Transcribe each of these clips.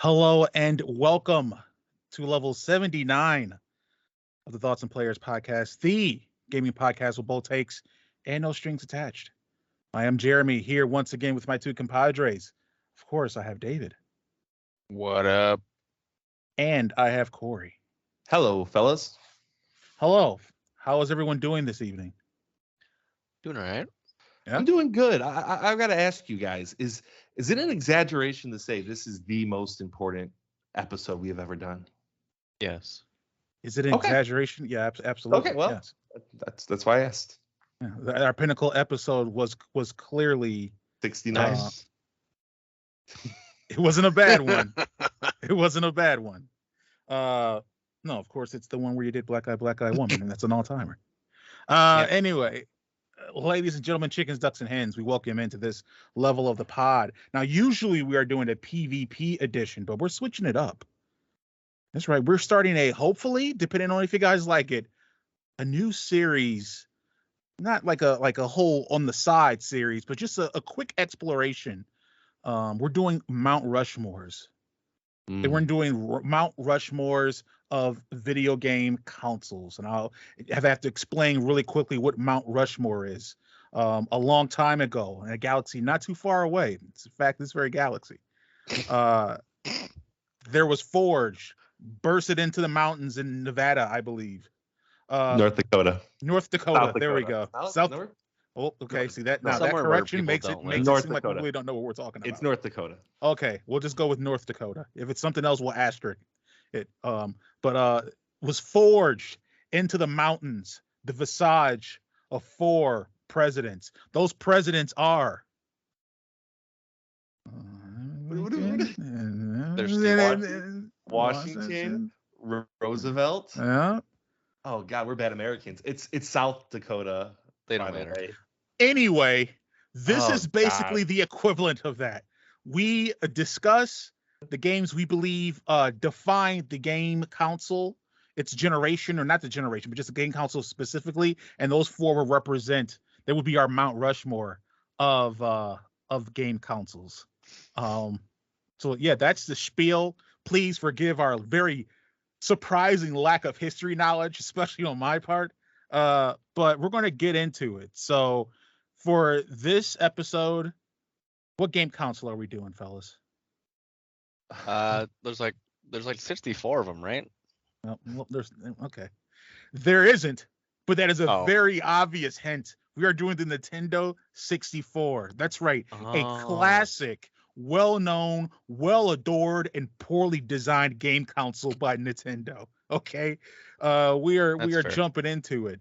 Hello and welcome to level 79 of the Thoughts and Players podcast, the gaming podcast with bold takes and no strings attached. I am Jeremy here once again with my two compadres. Of course, I have David. What up? And I have Corey. Hello, fellas. Hello. How is everyone doing this evening? Doing all right. Yeah? I'm doing good. I've got to ask you guys: is it an exaggeration to say this is the most important episode we have ever done? Yes. Is it an Okay. exaggeration? Yeah, absolutely. Okay, well, yes. That's why I asked. Yeah, our pinnacle episode was clearly 69. it wasn't a bad one. It wasn't a bad one. No, of course it's the one where you did Black Eye Woman, and that's an all-timer. Anyway, ladies and gentlemen, chickens, ducks, and hens, we welcome into this level of the pod. Now, usually we are doing a PvP edition, but we're switching it up. That's right. We're starting hopefully, depending on if you guys like it, a new series. Not like a whole on the side series, but just a quick exploration. We're doing Mount Rushmores. And we're doing Mount Rushmores of video game consoles. And I'll have to explain really quickly what Mount Rushmore is. A long time ago in a galaxy not too far away, it's in fact this very galaxy, there was Forge, bursted into the mountains in Nevada, I believe. North Dakota. North Dakota. South There we Dakota. go. South. North? Oh, okay. North. See that No, now? That somewhere where correction people makes it don't live. makes it North seem like we Dakota. really don't know what we're talking about. It's North Dakota. Okay, we'll just go with North Dakota. If it's something else, we'll asterisk it. Was forged into the mountains, the visage of 4 presidents. Those presidents are. There's Washington, Roosevelt. Yeah. Oh God, we're bad Americans. It's South Dakota. They don't by the matter. way. Anyway, this Oh, is basically God. the equivalent of that. We discuss the games we believe define the game console, its generation, or not the generation, but just the game console specifically. And those 4 will represent. They would be our Mount Rushmore of game consoles. So yeah, that's the spiel. Please forgive our very surprising lack of history knowledge, especially on my part. But we're going to get into it. So for this episode, what game console are we doing, fellas? There's like 64 of them, right? Well, there's okay. There isn't, but that is a Oh. very obvious hint. We are doing the Nintendo 64. That's right. A Oh. classic, well-known, well-adored, and poorly designed game console by Nintendo. Okay. We are That's fair. jumping into it.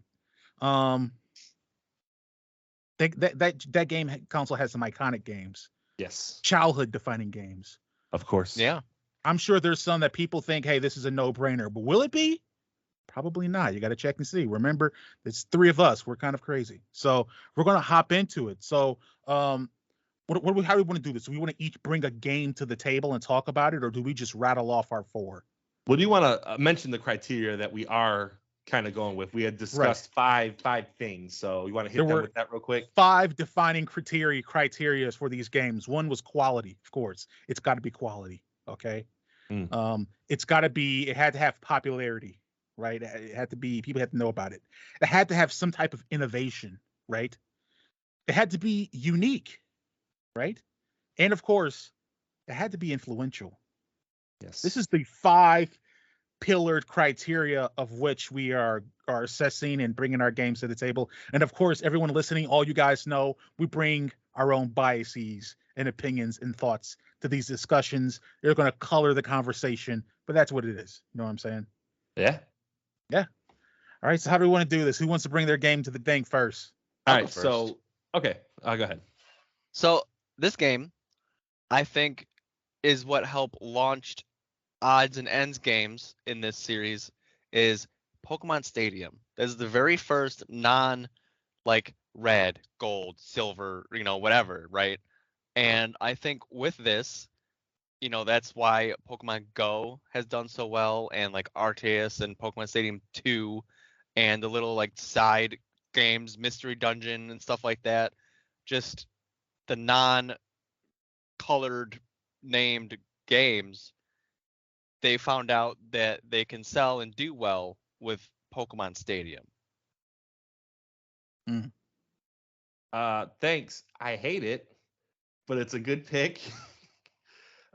That game console has some iconic games, Yes, childhood defining games. of course. Yeah. I'm sure there's some that people think, hey, this is a no-brainer, but will it be? Probably not. You got to check and see. Remember, it's 3 of us. We're kind of crazy. So we're going to hop into it. So how do we want to do this? Do we want to each bring a game to the table and talk about it, or do we just rattle off our 4? Well, do you want to mention the criteria that we are kind of going with? We had discussed five things, so you want to hit them with that real quick? 5 defining criteria for these games. One was quality, of course. It's got to be quality. Okay. It had to have popularity, right? It had to be, people had to know about it. It had to have some type of innovation, right? It had to be unique, right? And of course, it had to be influential. Yes. This is the 5 pillared criteria of which we are assessing and bringing our games to the table. And of course, everyone listening, all you guys know, we bring our own biases and opinions and thoughts to these discussions. They're going to color the conversation, but that's what it is. You know what I'm saying? Yeah. Yeah. All right. So how do we want to do this? Who wants to bring their game to the thing first? All I'll right. go first. So, okay. Go ahead. So this game, I think, is what helped launched odds and ends games in this series is Pokemon Stadium. This is the very first like red, gold, silver, whatever, right? And I think with this, that's why Pokemon Go has done so well, and like Arceus and Pokemon Stadium 2 and the little like side games, Mystery Dungeon and stuff like that. Just the non-colored named games they found out that they can sell and do well with Pokemon Stadium. Thanks. I hate it, but it's a good pick.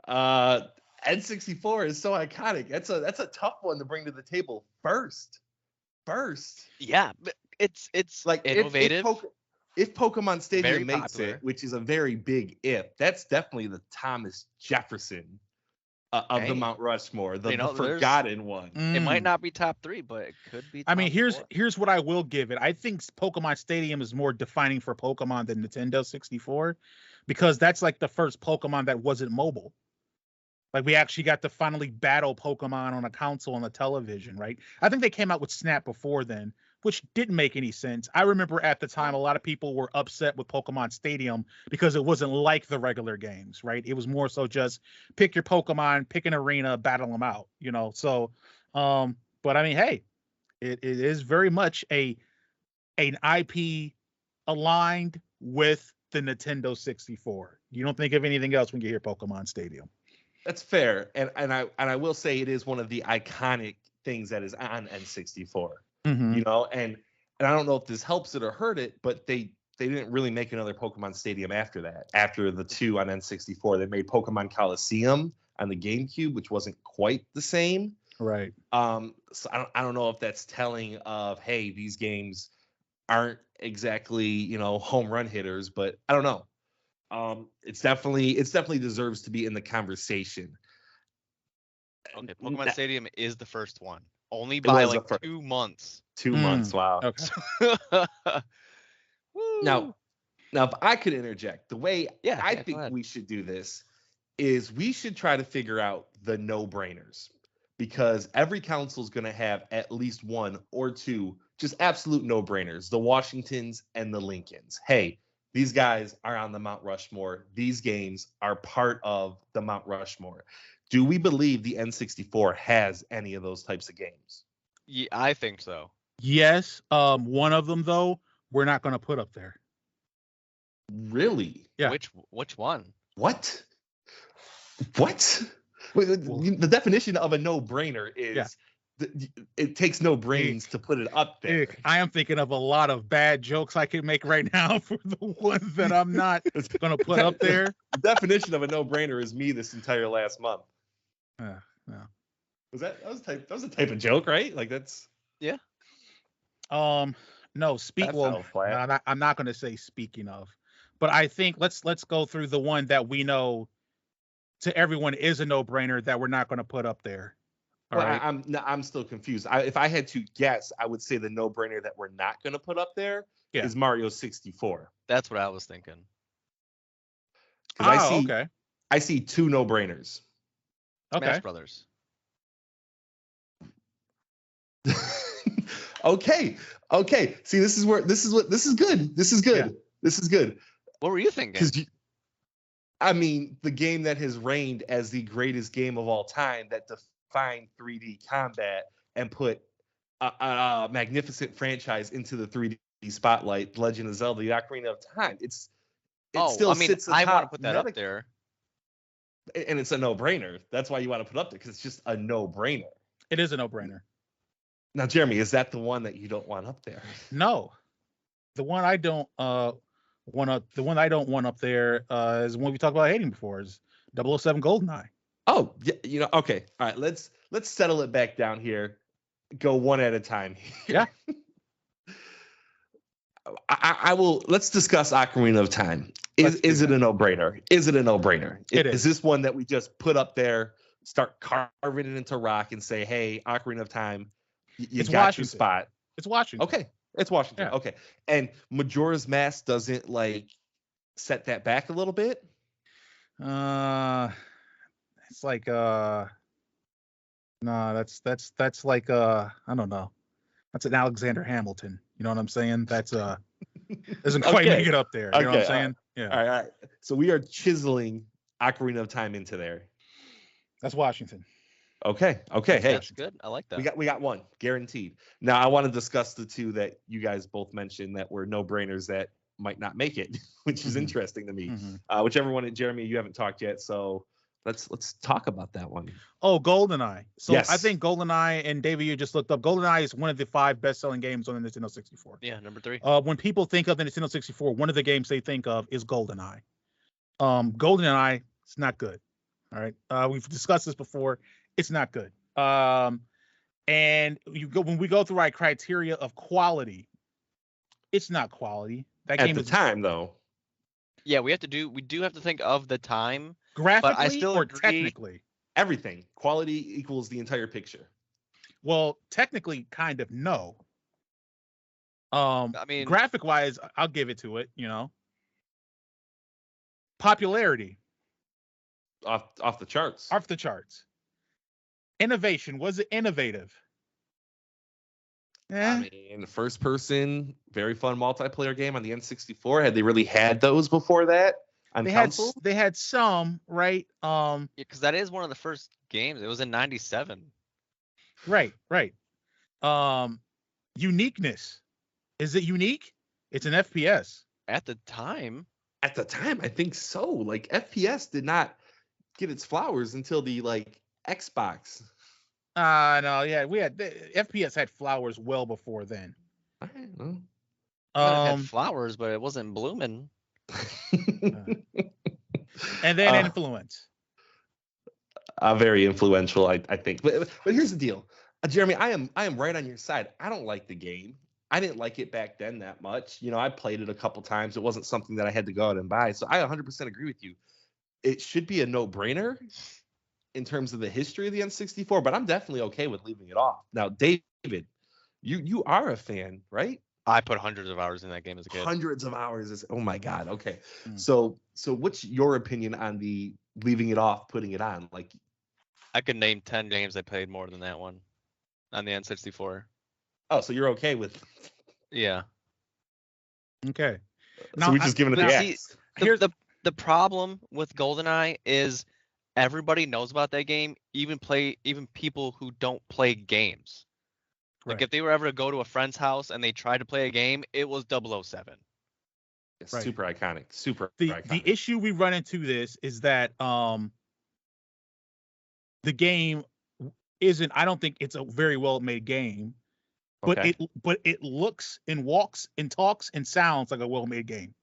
N64 is so iconic. That's a tough one to bring to the table first. Yeah, but it's Like innovative. If Pokemon Stadium makes popular. it, which is a very big if, that's definitely the Thomas Jefferson of the Mount Rushmore, the forgotten one. It might not be top 3, but it could be. I mean, top 4. here's what I will give it. I think Pokemon Stadium is more defining for Pokemon than Nintendo 64, because that's like the first Pokemon that wasn't mobile. Like, we actually got to finally battle Pokemon on a console on a television, right? I think they came out with Snap before then, which didn't make any sense. I remember at the time, a lot of people were upset with Pokemon Stadium because it wasn't like the regular games, right? It was more so just pick your Pokemon, pick an arena, battle them out, you know? So, but I mean, hey, it is very much an IP aligned with the Nintendo 64. You don't think of anything else when you hear Pokemon Stadium. That's fair, and I will say it is one of the iconic things that is on N64. Mm-hmm. You know, and I don't know if this helps it or hurt it, but they didn't really make another Pokemon Stadium after that. After the 2 on N64, they made Pokemon Coliseum on the GameCube, which wasn't quite the same. Right. So I don't know if that's telling of, hey, these games aren't exactly, you know, home run hitters, but I don't know. It's definitely deserves to be in the conversation. Okay, Pokemon Stadium is the first one. Only by like 2 months. 2 months, wow. Okay. Now, if I could interject, the way I think go ahead. we should do this is we should try to figure out the no-brainers, because every council is going to have at least 1 or 2 just absolute no-brainers, the Washingtons and the Lincolns. Hey, these guys are on the Mount Rushmore. These games are part of the Mount Rushmore. Do we believe the N64 has any of those types of games? Yeah, I think so. Yes. One of them, though, we're not going to put up there. Really? Yeah. Which one? What? The definition of a no-brainer is it takes no brains to put it up there. I am thinking of a lot of bad jokes I could make right now for the ones that I'm not going to put up there. The definition of a no-brainer is me this entire last month. No. That was a type of joke, right? Like that's yeah. No, I'm not going to say speaking of, but I think let's go through the one that we know to everyone is a no-brainer that we're not going to put up there. All right. I'm still confused. If I had to guess, I would say the no-brainer that we're not going to put up there is Mario 64. That's what I was thinking. I see 2 no-brainers. Okay. Smash Brothers. Okay. See, this is good. This is good. Yeah. This is good. What were you thinking? I mean, the game that has reigned as the greatest game of all time, that defined 3D combat and put a magnificent franchise into the 3D spotlight, Legend of Zelda: The Ocarina of Time. Sits atop. I want to put that up there. And it's a no-brainer. That's why you want to put it up there, because it's just a no-brainer. It is a no-brainer. Now, Jeremy, is that the one that you don't want up there? No, the one I don't want up there is one we talked about hating before, is 007 GoldenEye. Oh, yeah, okay. All right, let's settle it back down here. Go one at a time here. Yeah. I will. Let's discuss Ocarina of Time. Is it a no-brainer? Is it a no-brainer? Is this one that we just put up there, start carving it into rock, and say, "Hey, Ocarina of Time, you got your spot." It's Washington. Okay, it's Washington. Yeah. Okay, and Majora's Mask doesn't set that back a little bit. It's like no, that's like I don't know. That's an Alexander Hamilton. You know what I'm saying? That's doesn't quite make it up there. You know what I'm saying? Yeah. All right. So we are chiseling Ocarina of Time into there. That's Washington. Okay. Hey, that's good. I like that. We got one guaranteed. Now I want to discuss the 2 that you guys both mentioned that were no-brainers that might not make it, which is interesting to me. Whichever one, Jeremy, you haven't talked yet, so Let's talk about that one. Oh, GoldenEye. So Yes. I think GoldenEye, and David, you just looked up. GoldenEye is one of the 5 best-selling games on the Nintendo 64. Yeah, number 3. When people think of the Nintendo 64, one of the games they think of is GoldenEye. GoldenEye, it's not good. All right. We've discussed this before. It's not good. And when we go through our criteria of quality, it's not quality. That At game the is time, though. Yeah, we do have to think of the time. graphically I still or agree- technically. Everything. Quality equals the entire picture. Well, technically, kind of no. I mean, Graphic wise, I'll give it to it. Popularity Off the charts. off the charts. Innovation, was it innovative? I mean, the first person, very fun multiplayer game on the N64. Had they really had those before that on console? They had some, right? because that is one of the first games. It was in '97. Right. Uniqueness. Is it unique? It's an FPS. At the time. At the time, I think so. Like FPS did not get its flowers until the Xbox. No, yeah, FPS had flowers well before then. I don't know. It had flowers, but it wasn't blooming. And then influence. Very influential, I think. But here's the deal, Jeremy. I am right on your side. I don't like the game. I didn't like it back then that much. I played it a couple times. It wasn't something that I had to go out and buy. So I 100% agree with you. It should be a no-brainer in terms of the history of the N64, but I'm definitely okay with leaving it off. Now, David, you are a fan, right? I put hundreds of hours in that game as a kid. Hundreds of hours. Oh my God. Okay. So what's your opinion on the leaving it off, putting it on? Like, I could name 10 games I played more than that one on the N64. oh, so you're okay with? Yeah. Okay. So we're just giving it the see, X. The problem with GoldenEye is everybody knows about that game, even people who don't play games. Like if they were ever to go to a friend's house and they tried to play a game, it was 007. It's Right. super iconic. The issue we run into this is that the game isn't. I don't think it's a very well made game, but Okay. it looks and walks and talks and sounds like a well made game.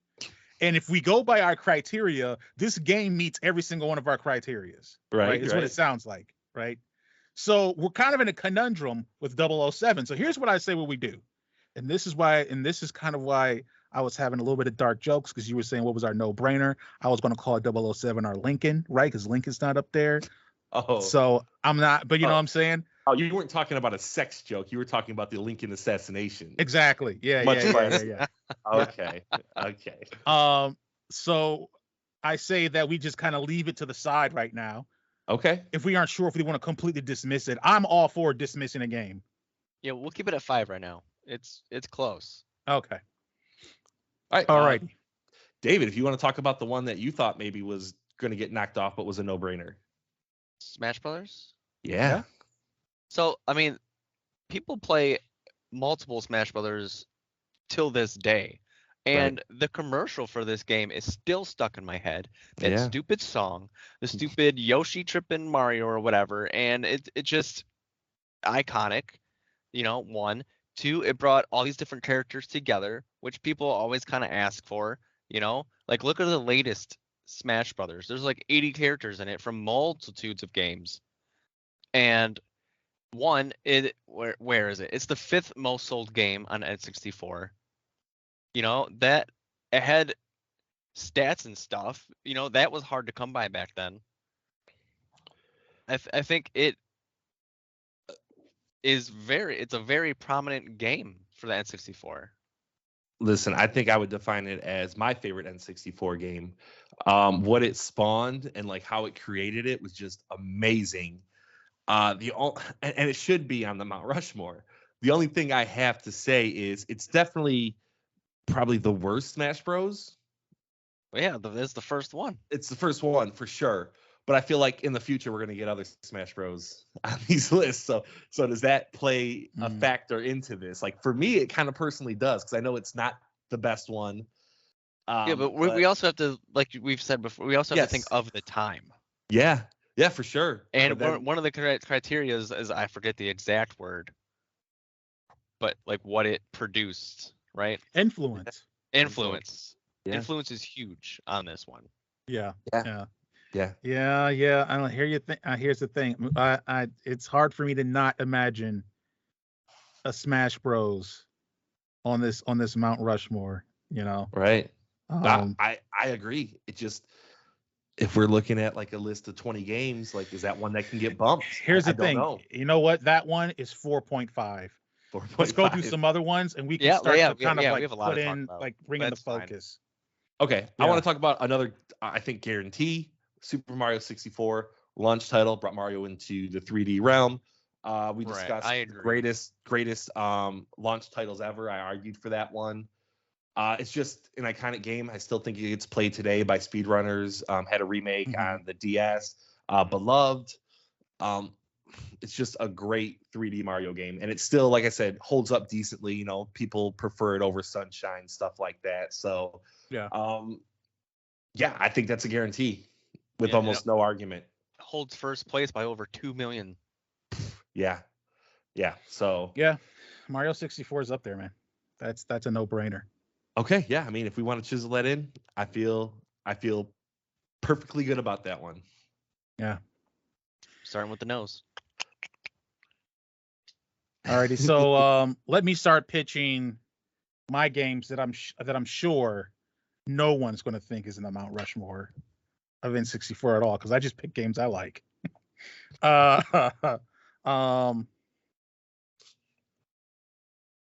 And if we go by our criteria, this game meets every single one of our criterias. Right. Is what it sounds like. Right. So we're kind of in a conundrum with 007. So here's what I say what we do. And this is kind of why I was having a little bit of dark jokes, because you were saying what was our no-brainer. I was going to call 007 our Lincoln, right? Because Lincoln's not up there. Oh. So I'm not, but you know what I'm saying? Oh, you weren't talking about a sex joke. You were talking about the Lincoln assassination. Exactly. Yeah. Much less. Yeah. Okay. So I say that we just kind of leave it to the side right now. Okay. If we aren't sure if we want to completely dismiss it, I'm all for dismissing a game. Yeah, we'll keep it at 5 right now. It's close. Okay. All All right. David, if you want to talk about the one that you thought maybe was going to get knocked off, but was a no-brainer. Smash Brothers? Yeah. So, I mean, people play multiple Smash Brothers till this day. And the commercial for this game is still stuck in my head. That stupid song, the stupid Yoshi tripping Mario or whatever. And it just iconic, 1. 2, it brought all these different characters together, which people always kind of ask for, Like, look at the latest Smash Brothers. There's like 80 characters in it from multitudes of games. And where is it? It's the 5th most sold game on N64. That it had stats and stuff. That was hard to come by back then. I think it is it's a very prominent game for the N64. Listen, I think I would define it as my favorite N64 game. What it spawned and like how it created it was just amazing. And it should be on the Mount Rushmore. The only thing I have to say is it's definitely probably the worst Smash Bros. Well, yeah, it's the first one. It's the first one for sure. But I feel like in the future we're going to get other Smash Bros on these lists. So does that play a factor into this? Like for me, it kind of personally does, because I know it's not the best one. But we also have to, like we've said before, we also have to think of the time. Yeah, for sure. And But then, one of the criteria is I forget the exact word, but like what it produced, right? Influence. Influence. Yeah. Influence is huge on this one. Yeah. Yeah. Yeah. Yeah. I don't hear you. Here's the thing. It's hard for me to not imagine a Smash Bros. On this Mount Rushmore. You know. Right. Um, I agree. It just, if we're looking at like a list of 20 games, like, is that one that can get bumped? Here's the I don't thing. know. You know what? That one is 4.5. Let's go through 4.5. some other ones, and we can Yeah, start yeah, to kind of yeah, we like have a lot put to talk in, about. like bring in the That's fine. focus. Okay, I Yeah. want to talk about another, I think, guarantee. Super Mario 64 launch title brought Mario into the 3D realm. We Right, discussed I the agree. greatest launch titles ever. I argued for that one. It's just an iconic game. I still think it gets played today by speedrunners. Had a remake on the DS. Beloved. It's just a great 3D Mario game, and it still, like I said, holds up decently. You know, people prefer it over Sunshine, stuff like that. So, Yeah. Yeah, I think that's a guarantee with Yeah, almost no argument. Holds first place by over 2 million. Yeah. So Yeah, Mario 64 is up there, man. That's a no-brainer. okay, yeah. I mean, if we want to chisel that in, I feel perfectly good about that one. Yeah. Starting with the nose. Alrighty, so let me start pitching my games that I'm sure no one's going to think is in the Mount Rushmore of N64 at all, because I just pick games I like.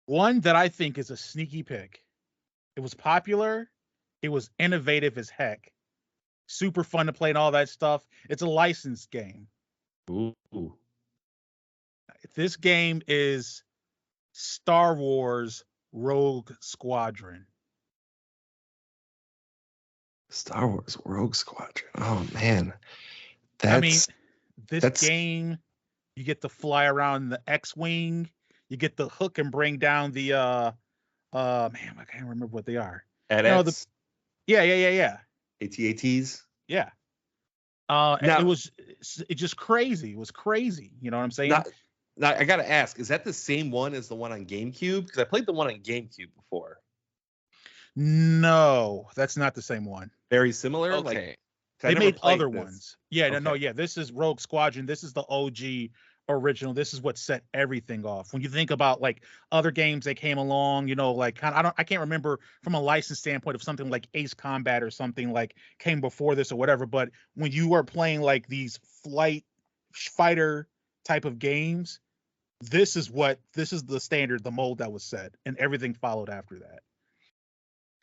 One that I think is a sneaky pick. It was popular. It was innovative as heck. Super fun to play and all that stuff. It's a licensed game. Ooh. This game is Star Wars Rogue Squadron. Star Wars Rogue Squadron. Oh man. This game, you get to fly around the X-Wing, you get to hook and bring down the man, I can't remember what they are. AT-ATs. Yeah. AT-ATs. Yeah. Now, it's just crazy. It was crazy. You know what I'm saying? Now I gotta ask, is that the same one as the one on GameCube? Because I played the one on GameCube before. No, that's not the same one. Very similar. Okay. Like, they made other ones. Yeah, okay. No. This is Rogue Squadron. This is the OG original. This is what set everything off. When you think about like other games that came along, you know, like I can't remember from a license standpoint of something like Ace Combat or something like came before this or whatever. But when you are playing like these fighter type of games, this is the standard, the mold that was set, and everything followed after that.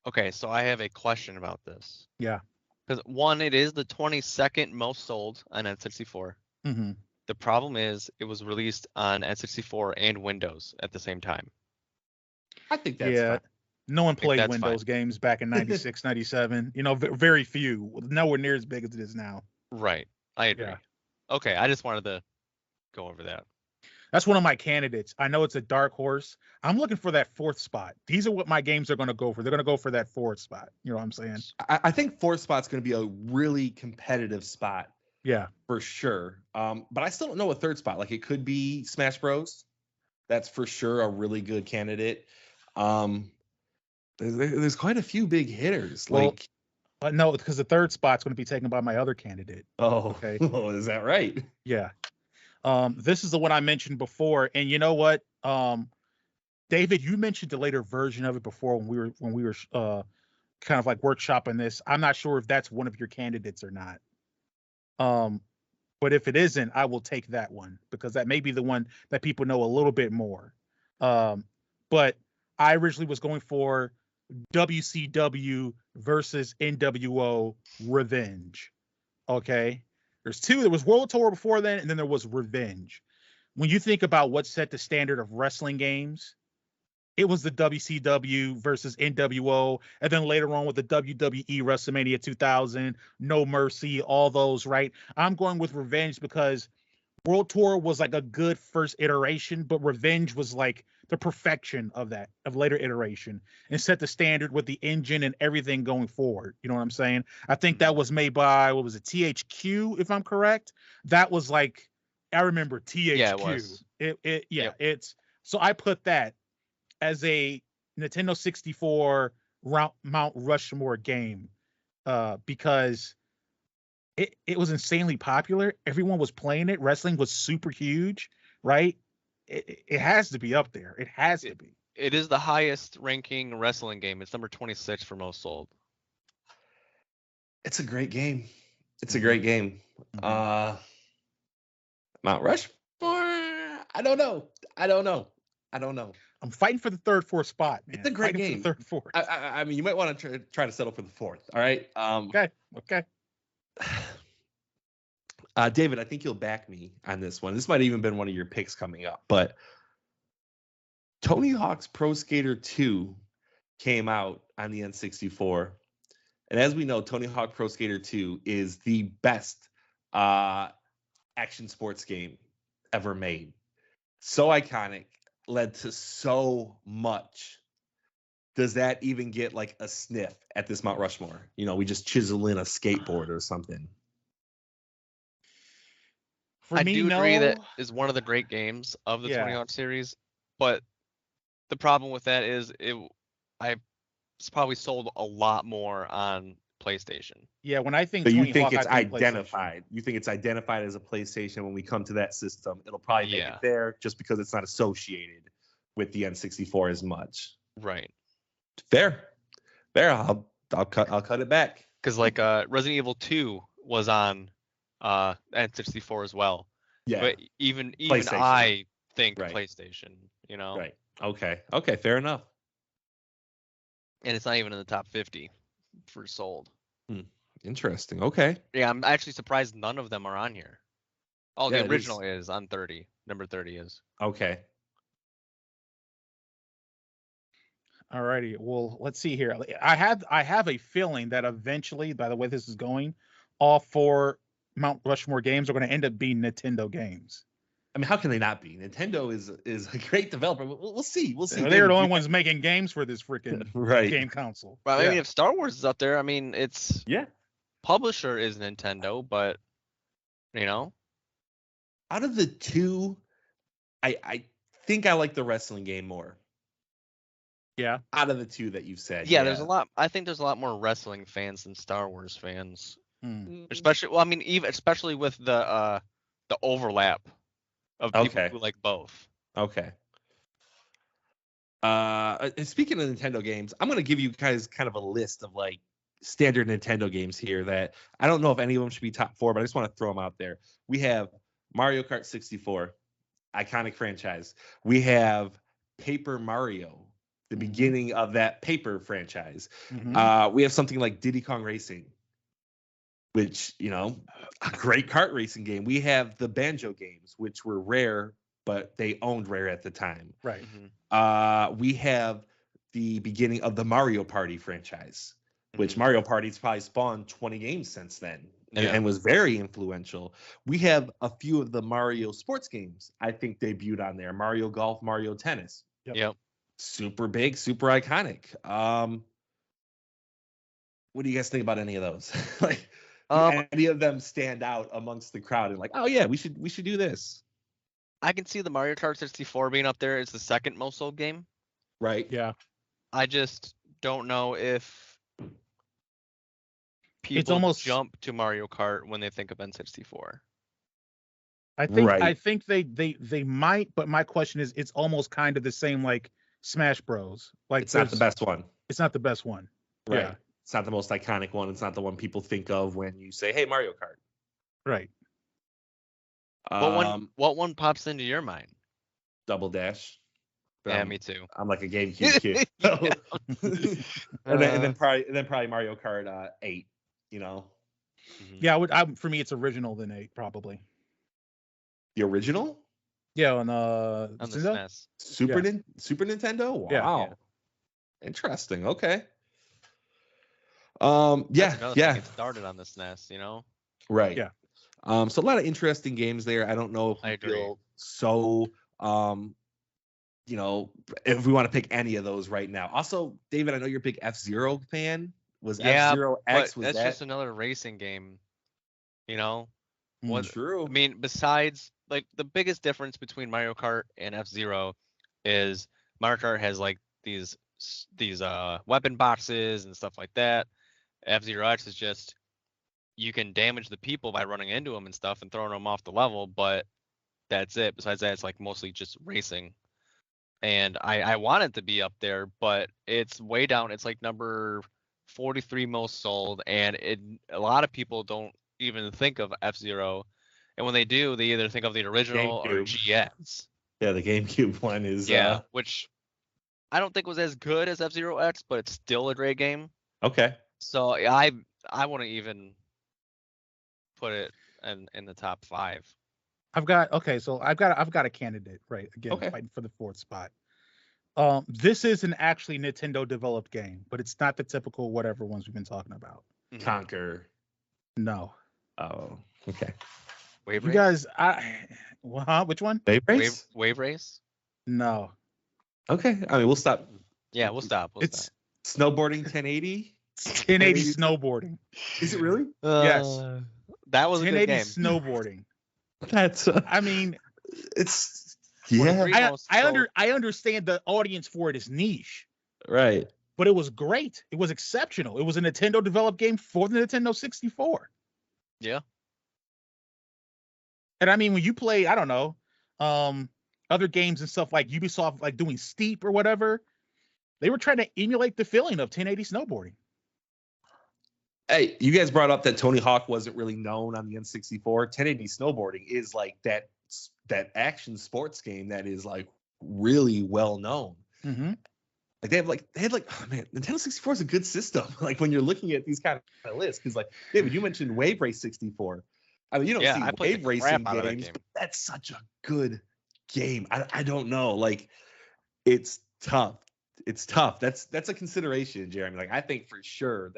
Okay, so I have a question about this. Yeah. Because one, it is the 22nd most sold on N64. Mm-hmm. The problem is it was released on N64 and Windows at the same time. I think that's fine. No one played Windows games back in 96, 97. You know, very few. Nowhere near as big as it is now. Right. I agree. Yeah. Okay, I just wanted to go over that. That's one of my candidates. I know it's a dark horse. I'm looking for that fourth spot. These are what my games are going to go for. They're going to go for that fourth spot. You know what I'm saying? I think fourth spot's going to be a really competitive spot. Yeah, for sure. But I still don't know a third spot. Like, it could be Smash Bros. That's for sure a really good candidate. There's quite a few big hitters. But no, because the third spot's going to be taken by my other candidate. Oh, okay. Oh, is that right? Yeah. This is the one I mentioned before, and you know what? David, you mentioned the later version of it before when we were kind of like workshopping this. I'm not sure if that's one of your candidates or not. But if it isn't, I will take that one because that may be the one that people know a little bit more. But I originally was going for WCW versus NWO Revenge. Okay. There's two. There was World Tour before then, and then there was Revenge. When you think about what set the standard of wrestling games, it was the WCW versus NWO, and then later on with the WWE WrestleMania 2000, No Mercy, all those, right? I'm going with Revenge because World Tour was like a good first iteration, but Revenge was like the perfection of later iteration, and set the standard with the engine and everything going forward. You know what I'm saying? I think that was made by, what was it, THQ, if I'm correct. That was like, I remember THQ. Yeah, it was. It's, so I put that as a Nintendo 64 Mount Rushmore game, because it was insanely popular. Everyone was playing it. Wrestling was super huge, right? It has to be up there. It has to be. It is the highest ranking wrestling game. It's number 26 for most sold. It's a great game. It's a great game. Mount Rushmore. I don't know. I'm fighting for the third, fourth spot, man. It's a great game. For the third, fourth. I mean, you might want to try to settle for the fourth. All right. Okay. David, I think you'll back me on this one. This might have even been one of your picks coming up, but Tony Hawk's Pro Skater 2 came out on the N64. And as we know, Tony Hawk Pro Skater 2 is the best action sports game ever made. So iconic, led to so much. Does that even get like a sniff at this Mount Rushmore? You know, we just chisel in a skateboard or something. I do agree that is one of the great games of the Tony Hawk series, but the problem with that is it's probably sold a lot more on PlayStation. Yeah, when I think so Tony you think Hawk, it's identified. You think it's identified as a PlayStation. When we come to that system, it'll probably make it there just because it's not associated with the N64 as much. Right. Fair. I'll cut it back. Because like Resident Evil 2 was on N64 as well. Yeah. But even I think PlayStation, you know. Right. Okay. Fair enough. And it's not even in the top 50 for sold. Interesting. Okay. Yeah, I'm actually surprised none of them are on here. Oh, Yeah, the original is on 30. Number 30 is. Okay. Alrighty. Well, let's see here. I have a feeling that eventually, by the way this is going, all four Mount Rushmore games are going to end up being Nintendo games. I mean, how can they not be? Nintendo is a great developer. We'll see. They're the only ones making games for this freaking game console. Well, I mean, if Star Wars is up there, I mean, it's publisher is Nintendo, but you know, out of the two, I think I like the wrestling game more. Yeah. Out of the two that you've said. Yeah, there's a lot. I think there's a lot more wrestling fans than Star Wars fans. Especially, well, I mean, especially with the overlap of people who like both. Okay. And speaking of Nintendo games, I'm gonna give you guys kind of a list of like standard Nintendo games here that I don't know if any of them should be top 4, but I just want to throw them out there. We have Mario Kart 64, iconic franchise. We have Paper Mario, the beginning of that Paper franchise. We have something like Diddy Kong Racing, which, you know, a great kart racing game. We have the Banjo games, which were Rare, but they owned Rare at the time. Right. We have the beginning of the Mario Party franchise, which Mario Party's probably spawned 20 games since then and was very influential. We have a few of the Mario sports games, I think, debuted on there. Mario Golf, Mario Tennis. Yep. Super big, super iconic. What do you guys think about any of those? Like, do any of them stand out amongst the crowd and like, oh yeah, we should do this? I can see the Mario Kart 64 being up there. It's the second most sold game. Right. Yeah. I just don't know if people it's almost jump to Mario Kart when they think of N64. I think they might, but my question is, it's almost kind of the same like Smash Bros. Like it's not the best one. It's not the best one. Right. Yeah. It's not the most iconic one. It's not the one people think of when you say, "Hey, Mario Kart." Right. What one pops into your mind? Double Dash. Yeah, me too. I'm like a GameCube kid. and then probably Mario Kart 8. You know. Yeah, for me it's original than 8 probably. The original? Yeah, on the SNES. Super Nintendo? Wow. Yeah. Interesting. Okay. It started on the SNES, you know? Right. Yeah. So a lot of interesting games there. I don't know if I we agree. feel so, if we want to pick any of those right now. Also, David, I know you're a big F-Zero fan. Was Yeah, F-Zero but X, was that's that just another racing game. You know, what true? I mean, besides like the biggest difference between Mario Kart and F-Zero is Mario Kart has like these weapon boxes and stuff like that. F-Zero X is just you can damage the people by running into them and stuff and throwing them off the level, but that's it. Besides that, it's like mostly just racing. And I want it to be up there, but it's way down. It's like number 43 most sold, and a lot of people don't even think of F-Zero. And when they do, they either think of the original or GameCube. GX. Yeah, the GameCube one is Yeah, which I don't think was as good as F-Zero X, but it's still a great game. okay. So I wouldn't even put it in the top 5. I've got a candidate, right? Again, Okay. fighting for the 4th spot. This is an actually Nintendo developed game, but it's not the typical whatever ones we've been talking about. Conquer. No. Oh, okay. Wave You Race? guys, which one? Wave Race? Wave Race? No. Okay. I mean, we'll stop. Yeah, we'll stop. It's Snowboarding 1080? 1080 snowboarding. Is it really? Yes. That was a good 1080 game. snowboarding. That's I mean, it's yeah. I understand the audience for it is niche, right. but it was great. It was exceptional. It was a Nintendo developed game for the Nintendo 64. Yeah. And I mean, when you play, I don't know, other games and stuff like Ubisoft, like doing Steep or whatever, they were trying to emulate the feeling of 1080 snowboarding. Hey, you guys brought up that Tony Hawk wasn't really known on the N64. 1080 snowboarding is like that action sports game that is like really well known. Mm-hmm. Like they had oh man, Nintendo 64 is a good system. Like when you're looking at these kind of lists, because like David, you mentioned Wave Race 64. I mean, you don't see wave racing games, but that's such a good game. I don't know, like it's tough. It's tough. That's a consideration, Jeremy. Like I think for sure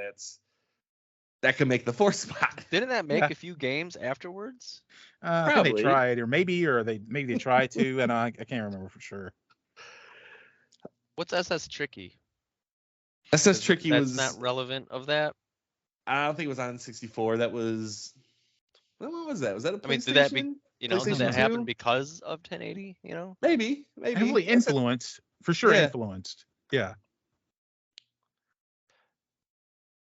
that could make the 4th spot. Didn't that make a few games afterwards? I think they tried, or maybe they tried to, and I can't remember for sure. What's SS Tricky? SS Tricky was not relevant of that. I don't think it was on 64. That was what was that? Was that a PlayStation? I mean, did that happen because of 1080? You know, maybe heavily influenced for sure. Yeah. Influenced, yeah.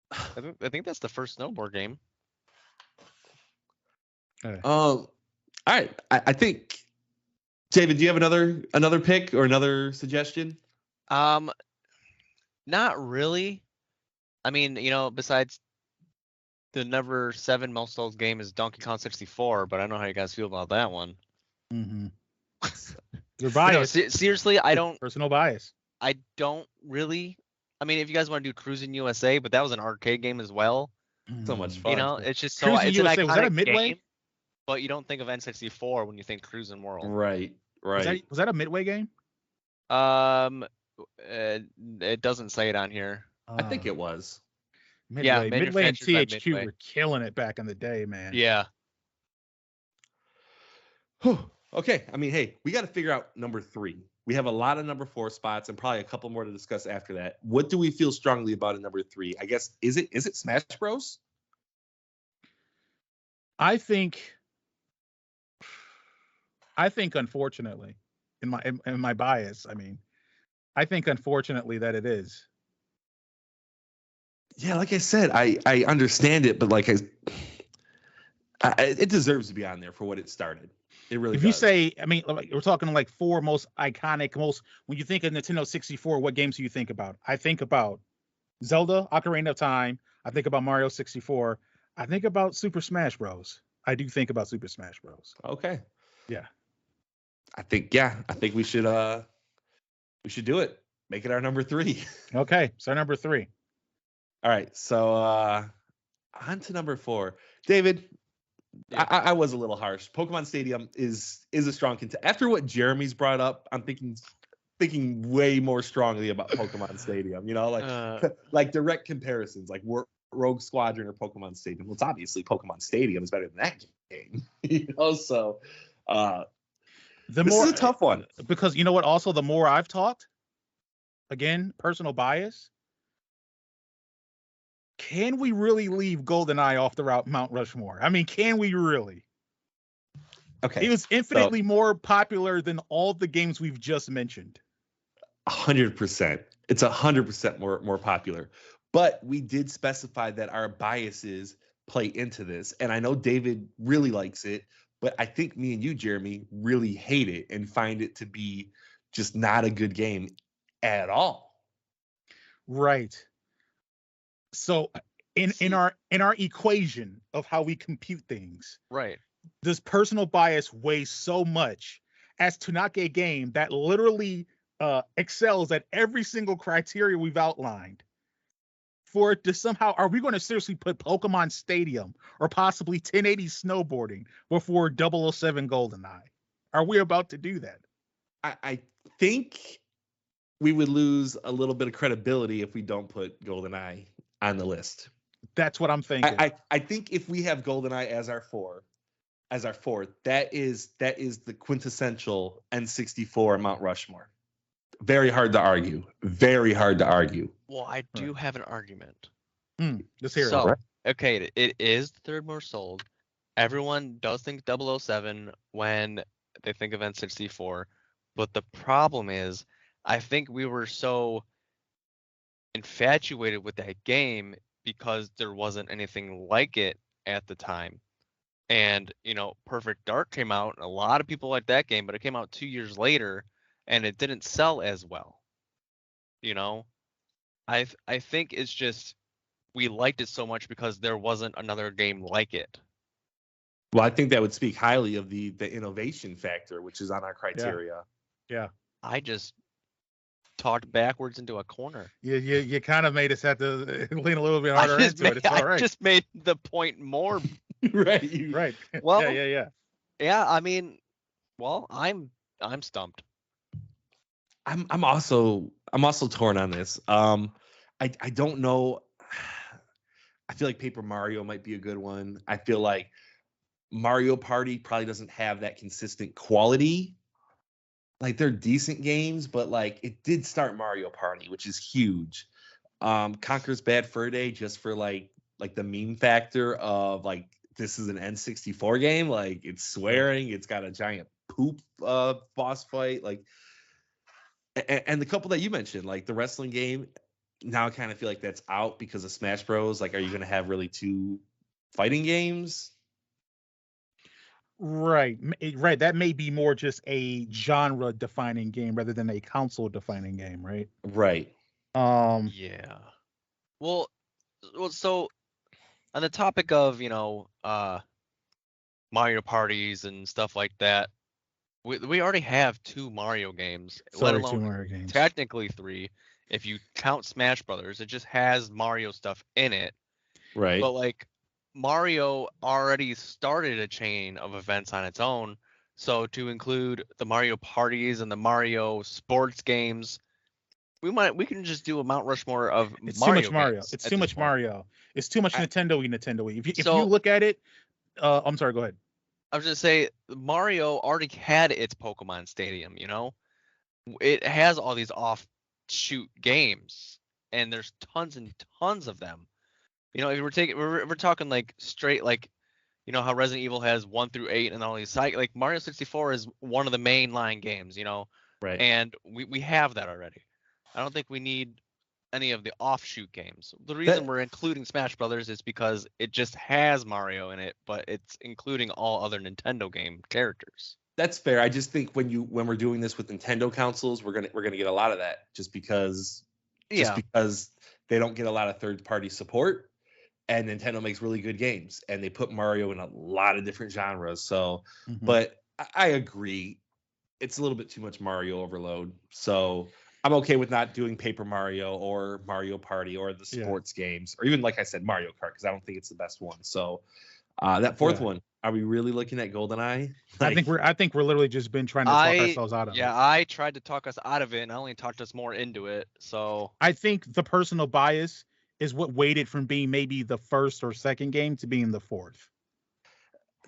I think that's the first snowboard game. All right. I think David, do you have another pick or another suggestion? Not really. I mean, besides the number 7 most sold game is Donkey Kong 64, but I don't know how you guys feel about that one. Mm-hmm. You're biased. No, seriously, I don't. Personal bias. I don't really. I mean, if you guys want to do Cruising USA, but that was an arcade game as well. So much fun. It's just so Cruising it's USA, an iconic was that a Midway game, but you don't think of N64 when you think Cruising World. Right. Was that a Midway game? It doesn't say it on here. I think it was. Midway. Midway and THQ were killing it back in the day, man. Yeah. Okay. I mean, hey, we got to figure out number 3. We have a lot of number 4 spots and probably a couple more to discuss after that. What do we feel strongly about in number 3? I guess is it Smash Bros? I think unfortunately, in my bias, I mean, I think unfortunately that it is. Yeah, like I said, I understand it, but like it deserves to be on there for what it started. It really. If you say, I mean, we're talking like 4 most iconic, when you think of Nintendo 64, what games do you think about? I think about Zelda, Ocarina of Time. I think about Mario 64. I think about Super Smash Bros. I do think about Super Smash Bros. Okay. Yeah. I think we should do it. Make it our number 3. Okay, so number 3. All right, so on to number 4. David, yeah. I was a little harsh. Pokemon Stadium is a strong contender. After what Jeremy's brought up, I'm thinking way more strongly about Pokemon Stadium. Like direct comparisons. Like Rogue Squadron or Pokemon Stadium? Well, it's obviously Pokemon Stadium is better than that game. So this is a tough one. Because you know what? Also, the more I've talked, again, personal bias, can we really leave GoldenEye off the route Mount Rushmore? I mean, can we really? Okay. It was infinitely more popular than all the games we've just mentioned. 100%. It's 100% more popular. But we did specify that our biases play into this. And I know David really likes it, but I think me and you, Jeremy, really hate it and find it to be just not a good game at all. Right. So in our equation of how we compute things, right, does personal bias weigh so much as to not get a game that literally excels at every single criteria we've outlined? For it to somehow, are we going to seriously put Pokemon Stadium or possibly 1080 snowboarding before 007 GoldenEye? Are we about to do that? I think we would lose a little bit of credibility if we don't put GoldenEye on the list. That's what I'm thinking. I think if we have GoldenEye as our fourth, that is the quintessential N64 Mount Rushmore. Very hard to argue. Very hard to argue. Well, I do have an argument. Let's hear So, it. okay, it is the third most sold. Everyone does think 007 when they think of N64, but the problem is, I think we were so infatuated with that game because there wasn't anything like it at the time. And, Perfect Dark came out, and a lot of people liked that game, but it came out 2 years later, and it didn't sell as well. I think it's just we liked it so much because there wasn't another game like it. Well, I think that would speak highly of the innovation factor, which is on our criteria. Yeah. I just talked backwards into a corner. You kind of made us have to lean a little bit harder into it. It's all right. I just made the point more. Right. Right. Well, yeah. Yeah, I mean, well, I'm stumped. I'm also torn on this. I don't know. I feel like Paper Mario might be a good one. I feel like Mario Party probably doesn't have that consistent quality. Like they're decent games, but like it did start Mario Party, which is huge. Conker's Bad Fur Day, just for like the meme factor of like this is an N64 game. Like it's swearing, it's got a giant poop boss fight, like. And the couple that you mentioned, like the wrestling game, now I kind of feel like that's out because of Smash Bros. Like, are you going to have really two fighting games? Right. That may be more just a genre-defining game rather than a console-defining game, right? Right. Yeah. Well, so on the topic of Mario parties and stuff like that, we already have 2 Mario games, let alone 2 Mario games. Technically 3 if you count Smash Brothers. It just has Mario stuff in it. Right. But like Mario already started a chain of events on its own, so to include the Mario parties and the Mario sports games, we can just do a Mount Rushmore of it's Mario. Too much Mario. Games it's too much point. Mario. It's too much Nintendo-y. If you look at it, I'm sorry. Go ahead. I was just say Mario already had its Pokemon Stadium. It has all these offshoot games, and there's tons and tons of them. If we're talking like straight, like, how Resident Evil has 1 through 8 and all these like Mario 64 is one of the mainline games, Right. And we have that already. I don't think we need any of the offshoot games. The reason we're including Smash Brothers is because it just has Mario in it, but it's including all other Nintendo game characters. That's fair. I just think when we're doing this with Nintendo consoles, we're gonna get a lot of that just because they don't get a lot of third-party support, and Nintendo makes really good games, and they put Mario in a lot of different genres. So, but I agree, it's a little bit too much Mario overload. So I'm okay with not doing Paper Mario or Mario Party or the sports games, or even, like I said, Mario Kart, because I don't think it's the best one. So that fourth one, are we really looking at GoldenEye? I think we're literally just been trying to talk ourselves out of it. Yeah, I tried to talk us out of it, and I only talked us more into it. So I think the personal bias is what weighted from being maybe the first or second game to being the fourth.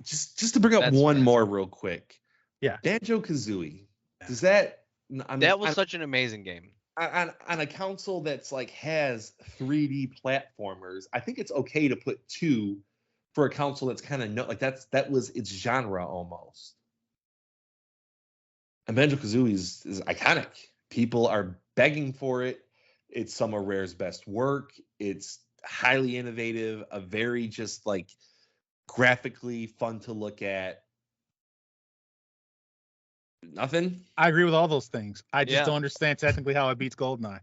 Just to bring up That's one fair. more real quick. Yeah. Banjo-Kazooie. Does that That was such an amazing game. on a console that's like has 3D platformers, I think it's okay to put 2 for a console that's kind of that was its genre almost. And Banjo-Kazooie is iconic. People are begging for it. It's some of Rare's best work. It's highly innovative, a very just like graphically fun to look at. Nothing. I agree with all those things. I just Yeah. don't understand technically how it beats GoldenEye.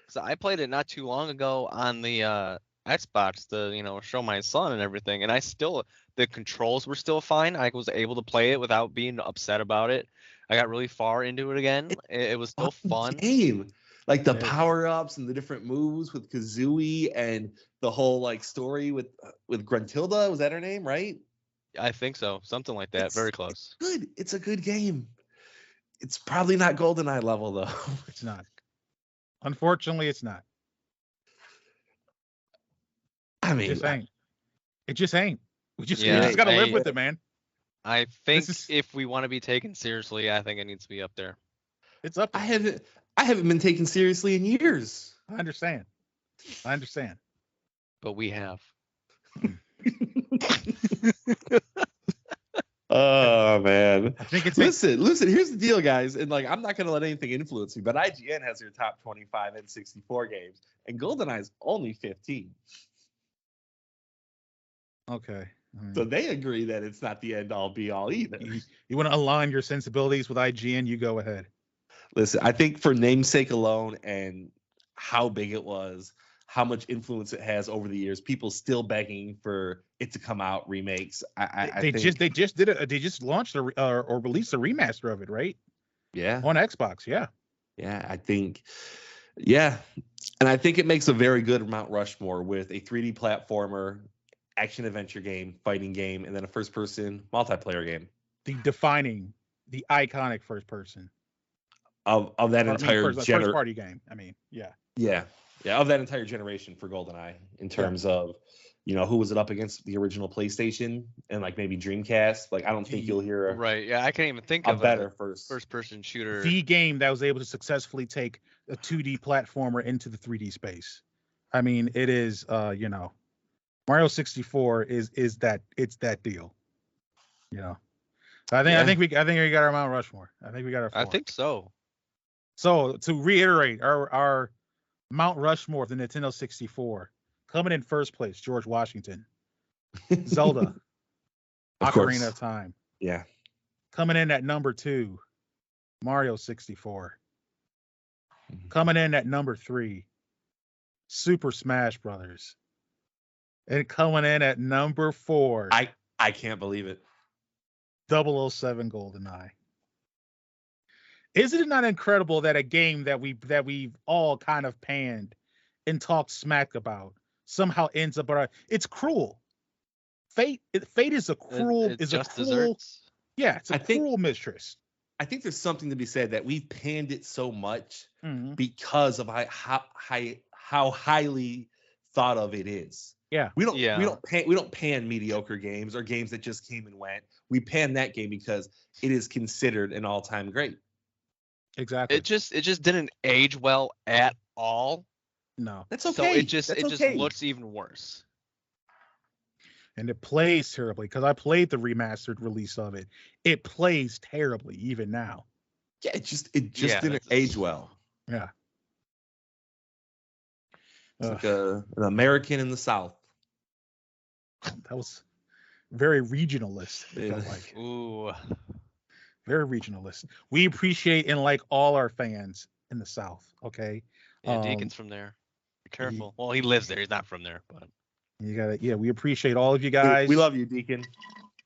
So I played it not too long ago on the Xbox to show my son and everything, and the controls were still fine. I was able to play it without being upset about it. I got really far into it again. It was still fun. Game. Like the Yeah. power-ups and the different moves with Kazooie and the whole like story with Gruntilda, was that her name, right? I think so, something like that. Very close. Good. It's a good game. It's probably not GoldenEye level though. It's not. Unfortunately, it's not. I It mean, just ain't. It just ain't. We just Yeah, gotta live I- with it, man. I think is- if we want to be taken seriously, I think it needs to be up there. It's up I there. haven't been taken seriously in years. I understand. But we have. Oh man. I think it's Listen, here's the deal, guys. And like I'm not gonna let anything influence me, but IGN has their top 25 N64 games, and GoldenEye's only 15. okay. I mean, So they agree that it's not the end all be all either. you want to align your sensibilities with IGN, you go ahead. Listen, I think for namesake alone and how big it was, how much influence it has over the years, people still begging for it to come out remakes. They just did it. They just launched or released a remaster of it, right? yeah, On Xbox, yeah. I think, yeah, and I think it makes a very good Mount Rushmore with a 3D platformer, action adventure game, fighting game, and then a first person multiplayer game The iconic first person. of that entire first party game. I mean, yeah. Yeah, of that entire generation for GoldenEye in terms of, who was it up against the original PlayStation and like maybe Dreamcast? Like, I don't think you'll hear Right. Yeah, I can't even think a of better a first first-person shooter. The game that was able to successfully take a 2D platformer into the 3D space. I mean, it is, Mario 64 is that deal. So I think we got our Mount Rushmore. I think we got our. I four. think so. So to reiterate, our Mount Rushmore of the Nintendo 64, coming in first place, George Washington, Zelda, Of course. Ocarina of Time. Yeah. Coming in at number 2, Mario 64. Mhm. Coming in at number 3, Super Smash Brothers. And coming in at number 4, I can't believe it. 007 GoldenEye. Isn't it not incredible that a game that we've all kind of panned and talked smack about somehow ends up it's cruel. Fate is a cruel It is just a cruel desserts. yeah, it's a I think- cruel mistress. I think there's something to be said that we've panned it so much Mhm. because of how highly thought of it is. Yeah. We don't pan mediocre games or games that just came and went. We pan that game because it is considered an all-time great. Exactly. It just didn't age well at all. No. That's So okay. it just That's okay. looks even worse. And it plays terribly because I played the remastered release of it. It plays terribly even now. Yeah, it just Yeah, didn't that's- age well. Yeah. It's like an American in the South. That was very regionalist. It felt Yeah. like Ooh. very regionalist. We appreciate and like all our fans in the South. Okay. Yeah, Deacon's from there. Be careful. Well, he lives there. He's not from there, but You got it. Yeah, we appreciate all of you guys. We love you, Deacon.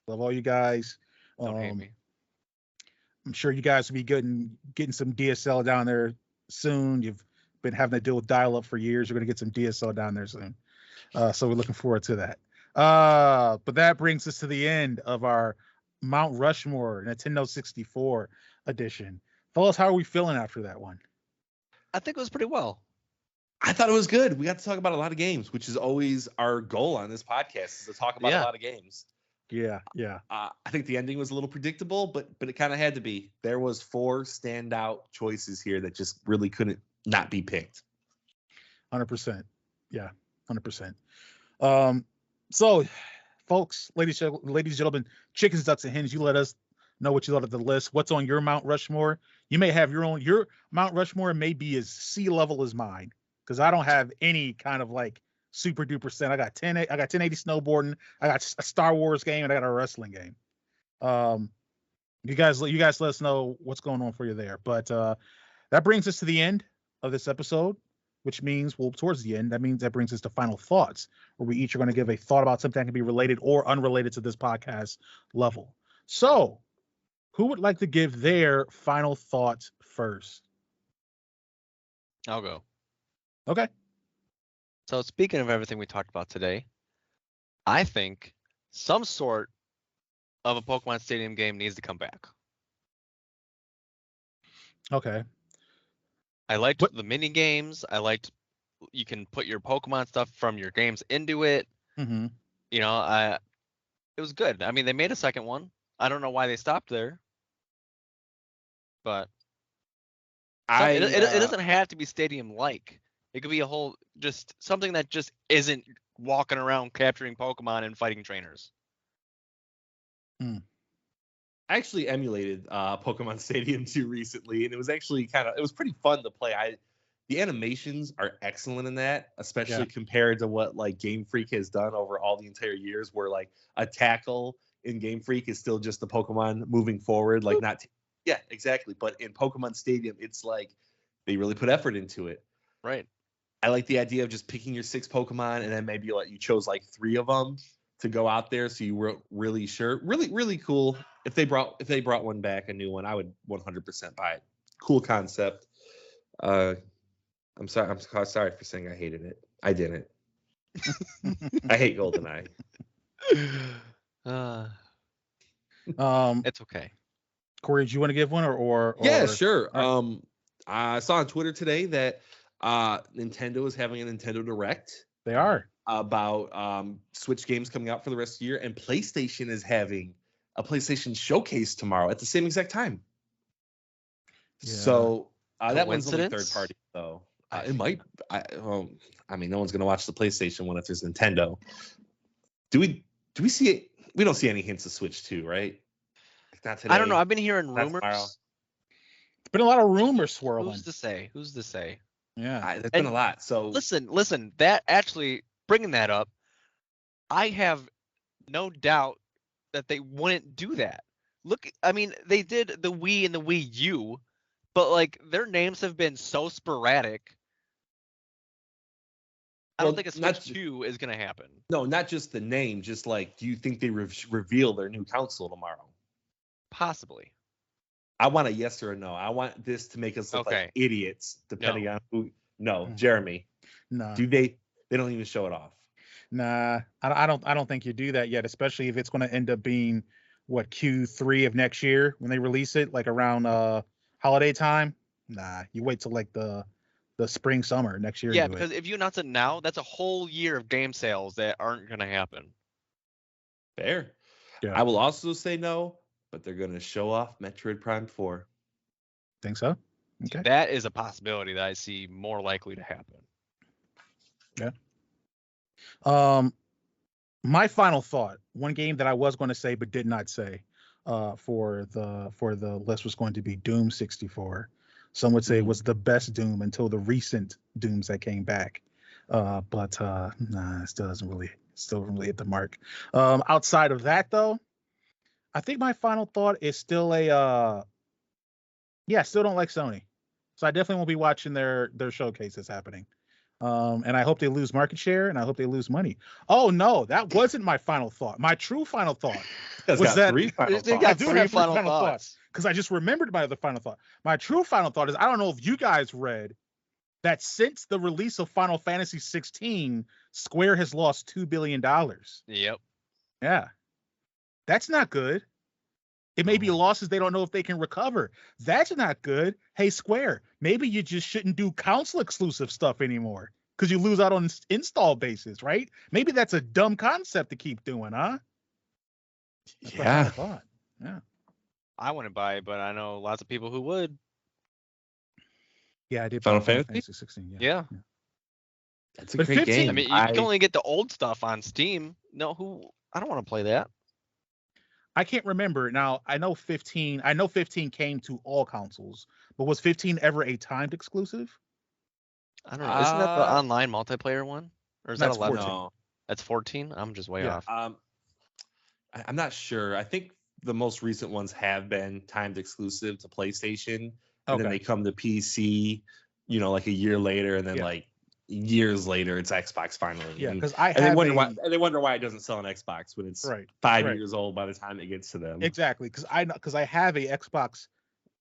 Love all you guys. don't hate me. I'm sure you guys will be getting some DSL down there soon. You've been having to deal with dial-up for years. You're going to get some DSL down there soon. So we're looking forward to that. But that brings us to the end of our Mount Rushmore Nintendo 64 edition. Fellas, how are we feeling after that one? I think it was pretty well. I thought it was good. We got to talk about a lot of games, which is always our goal on this podcast, is to talk about a lot of games. Yeah. I think the ending was a little predictable, but it kind of had to be. There was 4 standout choices here that just really couldn't not be picked. 100%. Yeah, 100%. So, folks, ladies and gentlemen, chickens, ducks, and hens, you let us know what you thought of the list. What's on your Mount Rushmore? You may have your Mount Rushmore may be as sea level as mine, because I don't have any kind of like super duper set. I got 1080 snowboarding, I got a Star Wars game, and I got a wrestling game. You guys let us know what's going on for you there. But that brings us to the end of this episode, which means, towards the end, that brings us to final thoughts, where we each are going to give a thought about something that can be related or unrelated to this podcast level. So, who would like to give their final thoughts first? I'll go. Okay. So speaking of everything we talked about today, I think some sort of a Pokemon Stadium game needs to come back. Okay. I liked the mini games. I liked you can put your Pokemon stuff from your games into it. Mm-hmm. You know, it was good. I mean, they made a second one. I don't know why they stopped there, but it doesn't have to be stadium-like. It could be a whole just something that just isn't walking around capturing Pokemon and fighting trainers. I actually emulated Pokemon Stadium 2 recently, and it was actually it was pretty fun to play. The animations are excellent in that, especially compared to what like Game Freak has done over all the entire years, where like a tackle in Game Freak is still just the Pokemon moving forward, like not. Yeah, exactly. But in Pokemon Stadium, it's like they really put effort into it. Right. I like the idea of just picking your 6 Pokemon, and then maybe like you chose like 3 of them to go out there, so you weren't really sure. Really, really cool. If they brought one back, a new one, I would 100% buy it. Cool concept. I'm sorry for saying I hated it. I didn't. I hate GoldenEye. It's okay. Corey, do you want to give one or Yeah, sure. Right. I saw on Twitter today that Nintendo is having a Nintendo Direct. They are. About Switch games coming out for the rest of the year, and PlayStation is having a PlayStation Showcase tomorrow at the same exact time. Yeah. So that one's only third party, though. It might. I mean, no one's gonna watch the PlayStation one if there's Nintendo. Do we see it? We don't see any hints of Switch 2, right? Not today. I don't know. I've been hearing rumors. There's been a lot of rumors swirling. Who's to say? Yeah, there's been a lot. So listen. That actually bringing that up, I have no doubt that they wouldn't do that. Look, I mean, they did the Wii and the Wii U, but like their names have been so sporadic. I don't think a Switch 2 is going to happen. No, not just the name. Just like, do you think they reveal their new console tomorrow? Possibly. I want a yes or a no. I want this to make us look like idiots, depending on who. No, Jeremy. No. Do they don't even show it off? Nah, I don't think you do that yet, especially if it's going to end up being what, Q3 of next year when they release it, like around holiday time. Nah, you wait till like the spring summer next year. Yeah, because if you announce it now, that's a whole year of game sales that aren't going to happen. Fair. Yeah. I will also say no, but they're going to show off Metroid Prime 4. Think so? Okay. That is a possibility that I see more likely to happen. Yeah. My final thought, one game that I was going to say but did not say for the list was going to be Doom 64. Some would say it was the best Doom until the recent Dooms that came back. But it still doesn't really hit the mark. Outside of that, though, I think my final thought is still I still don't like Sony. So I definitely won't be watching their showcases happening. And I hope they lose market share, and I hope they lose money. Oh no, that wasn't my final thought. My true final thought was that three final thoughts. I do have three final thoughts because I just remembered my other final thought. My true final thought is, I don't know if you guys read that since the release of Final Fantasy 16, Square has lost $2 billion. Yep. Yeah, that's not good. It may be losses they don't know if they can recover. That's not good. Hey, Square, maybe you just shouldn't do console exclusive stuff anymore because you lose out on install bases, right? Maybe that's a dumb concept to keep doing, huh? That's what I thought. Yeah. I wouldn't buy it, but I know lots of people who would. Yeah, I did. Final buy Fantasy? 16. Yeah. That's a But great 15 game. I mean, you can only get the old stuff on Steam. No, I don't want to play that. I can't remember now. I know 15 came to all consoles, but was 15 ever a timed exclusive? I don't know. Isn't that the online multiplayer one, or is that That's 11? 14. No. That's 14. I'm just way Yeah. off. I'm not sure. I think the most recent ones have been timed exclusive to PlayStation, and then they come to PC, like a year later, and then like years later, it's Xbox finally. Yeah, and, because they wonder why it doesn't sell on Xbox when it's 5 years old by the time it gets to them. Exactly, because I have a Xbox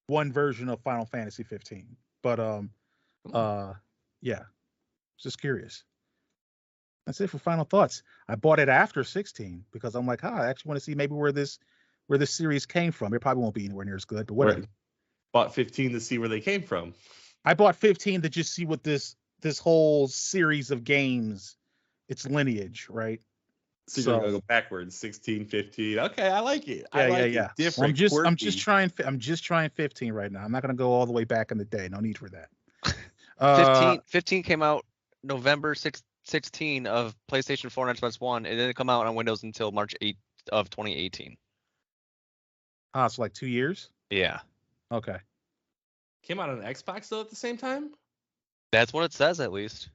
One version of Final Fantasy 15, but yeah, just curious. That's it for final thoughts. I bought it after 16 because I'm like, I actually want to see maybe where this series came from. It probably won't be anywhere near as good, but whatever. Bought 15 to see where they came from. I bought 15 to just see what this whole series of games, its lineage, right? So you're gonna go backwards, 16, 15. Okay, I like it. Yeah. Different. Well, I'm just trying 15 right now. I'm not gonna go all the way back in the day. No need for that. 15 came out November 16 of PlayStation 4 and Xbox One. It didn't come out on Windows until March 8th of 2018. So like 2 years? Yeah. Okay. Came out on Xbox though at the same time? That's what it says, at least.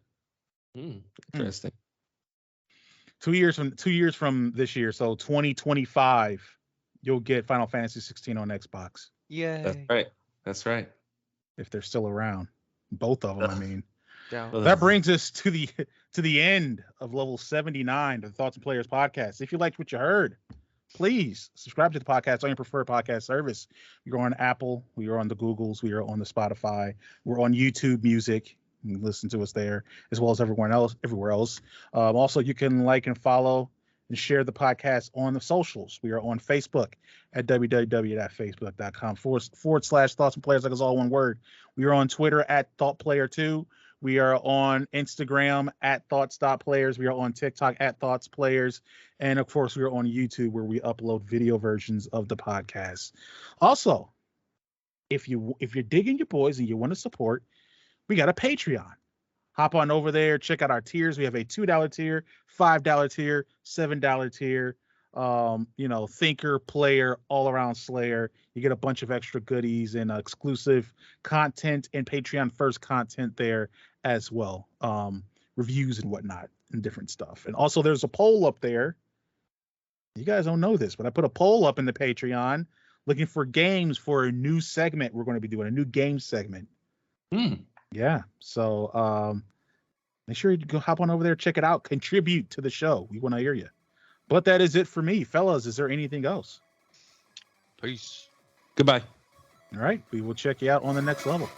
Interesting. 2 years from this year, so 2025, you'll get Final Fantasy 16 on Xbox. Yay. That's right. If they're still around. Both of them, I mean. Down. That brings us to the end of level 79 of the Thoughts and Players podcast. If you liked what you heard, please subscribe to the podcast on your preferred podcast service. You're on Apple, we are on the Googles, we are on the Spotify, we're on YouTube Music. You can listen to us there, as well as everywhere else. Also, you can like and follow and share the podcast on the socials. We are on Facebook at www.facebook.com/Thoughts and Players, like it's all one word. We are on Twitter at ThoughtPlayer2. We are on Instagram at Thoughts.Players. We are on TikTok at Thoughts Players. And of course, we are on YouTube where we upload video versions of the podcast. Also, if you're digging your boys and you want to support, we got a Patreon. Hop on over there, check out our tiers. We have a $2 tier, $5 tier, $7 tier. Thinker, player, all around Slayer. You get a bunch of extra goodies and exclusive content and Patreon first content there as well. Reviews and whatnot and different stuff. And also there's a poll up there. You guys don't know this, but I put a poll up in the Patreon looking for games for a new segment. We're going to be doing a new game segment. Yeah. So make sure you go hop on over there, check it out, contribute to the show. We want to hear you. But that is it for me. Fellas, is there anything else? Peace. Goodbye. All right. We will check you out on the next level.